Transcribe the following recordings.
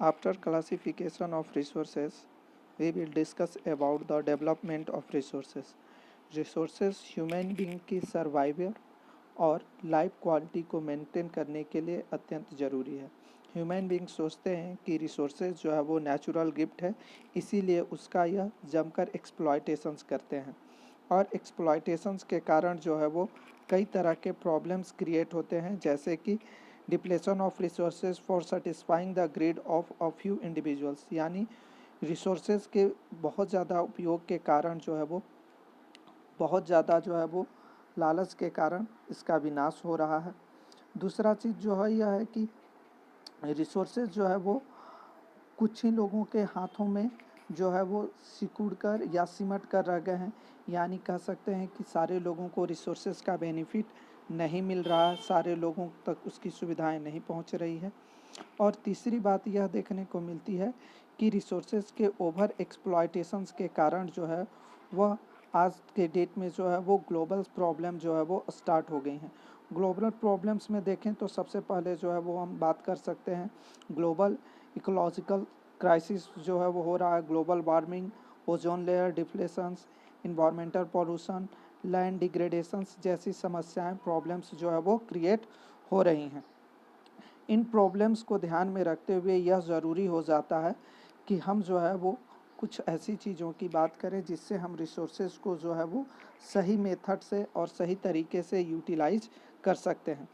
After classification of resources, we will discuss about the development of resources. Resources human being की survival और life quality को maintain करने के लिए अत्यंत ज़रूरी है। ह्यूमन बीइंग सोचते हैं कि रिसोर्सेज जो है वो नेचुरल गिफ्ट है, इसीलिए उसका यह जमकर एक्सप्लॉयटेशंस करते हैं और एक्सप्लॉयटेशंस के कारण जो है वो कई तरह के प्रॉब्लम्स क्रिएट होते हैं, जैसे कि depletion of resources for satisfying the greed of a few individuals, यानी रिसोर्सेज के बहुत ज़्यादा उपयोग के कारण जो है वो बहुत ज़्यादा जो है वो लालच के कारण इसका विनाश हो रहा है। दूसरा चीज़ जो है यह है कि रिसोर्सेज जो है वो कुछ ही लोगों के हाथों में जो है वो सिकुड़ कर या सिमट कर रह गए हैं, यानी कह सकते हैं कि सारे लोगों को रिसोर्सेज का बेनिफिट नहीं मिल रहा है, सारे लोगों तक उसकी सुविधाएं नहीं पहुंच रही है। और तीसरी बात यह देखने को मिलती है कि रिसोर्सेज के ओवर एक्सप्लॉयटेशंस के कारण जो है वह आज के डेट में जो है वो ग्लोबल प्रॉब्लम जो है वो स्टार्ट हो गई हैं। ग्लोबल प्रॉब्लम्स में देखें तो सबसे पहले जो है वो हम बात कर सकते हैं ग्लोबल इकोलॉजिकल क्राइसिस जो है वो हो रहा है। Global warming, ozone layer depletions, environmental pollution, land degradations जैसी समस्याएं प्रॉब्लम्स जो है वो क्रिएट हो रही हैं। इन प्रॉब्लम्स को ध्यान में रखते हुए यह ज़रूरी हो जाता है कि हम जो है वो कुछ ऐसी चीज़ों की बात करें जिससे हम रिसोर्सेज को जो है वो सही मेथड से और सही तरीके से यूटिलाइज कर सकते हैं।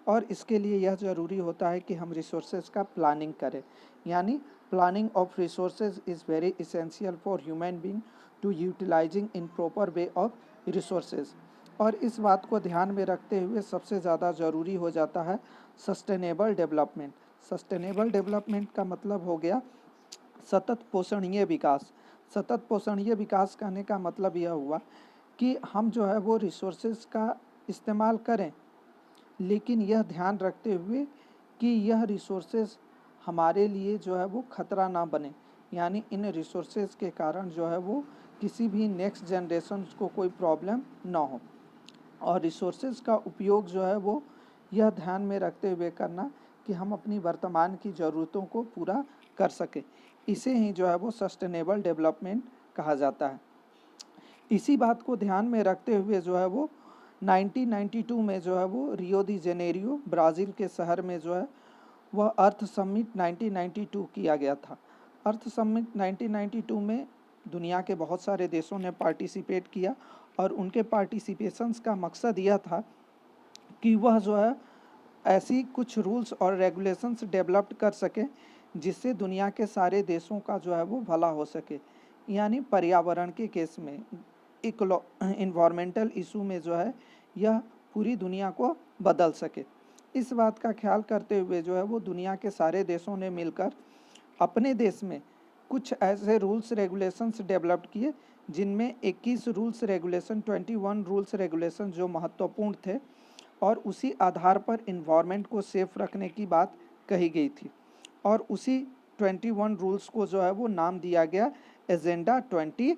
और इसके लिए यह ज़रूरी होता है कि हम रिसोर्सेज का प्लानिंग करें, यानी planning of resources is very essential for human being to utilising in proper way of resources. और इस बात को ध्यान में रखते हुए सबसे ज़्यादा ज़रूरी हो जाता है सस्टेनेबल डेवलपमेंट। सस्टेनेबल डेवलपमेंट का मतलब हो गया सतत पोषणीय विकास। सतत पोषणीय विकास कहने का मतलब यह हुआ कि हम जो है वो रिसोर्सेज का इस्तेमाल करें, लेकिन यह ध्यान रखते हुए कि यह रिसोर्सेज हमारे लिए जो है वो खतरा ना बने, यानी इन रिसोर्सेज के कारण जो है वो किसी भी नेक्स्ट जनरेशन को कोई प्रॉब्लम ना हो। और रिसोर्सेज का उपयोग जो है वो यह ध्यान में रखते हुए करना कि हम अपनी वर्तमान की ज़रूरतों को पूरा कर सकें। इसे ही जो है वो सस्टेनेबल डेवलपमेंट कहा जाता है। इसी बात को ध्यान में रखते हुए जो है वो 1992 में जो है वो रियो दी जेनेरियो ब्राज़ील के शहर में जो है वह अर्थ समिट 1992 किया गया था। अर्थ समिट 1992 में दुनिया के बहुत सारे देशों ने पार्टिसिपेट किया और उनके पार्टिसिपेशंस का मकसद यह था कि वह जो है ऐसी कुछ रूल्स और रेगुलेशंस डेवलप कर सके जिससे दुनिया के सारे देशों का जो है वो भला हो सके, यानी पर्यावरण के केस में इन्वायरमेंटल इशू में जो है यह पूरी दुनिया को बदल सके। इस बात का ख्याल करते हुए जो है वो दुनिया के सारे देशों ने मिलकर अपने देश में कुछ ऐसे रूल्स रेगुलेशंस डेवलप किए जिनमें 21 रूल्स रेगुलेशन 21 रूल्स रेगुलेशन जो महत्वपूर्ण थे और उसी आधार पर इन्वायरमेंट को सेफ रखने की बात कही गई थी। और उसी 21 रूल्स को जो है वो नाम दिया गया एजेंडा 21।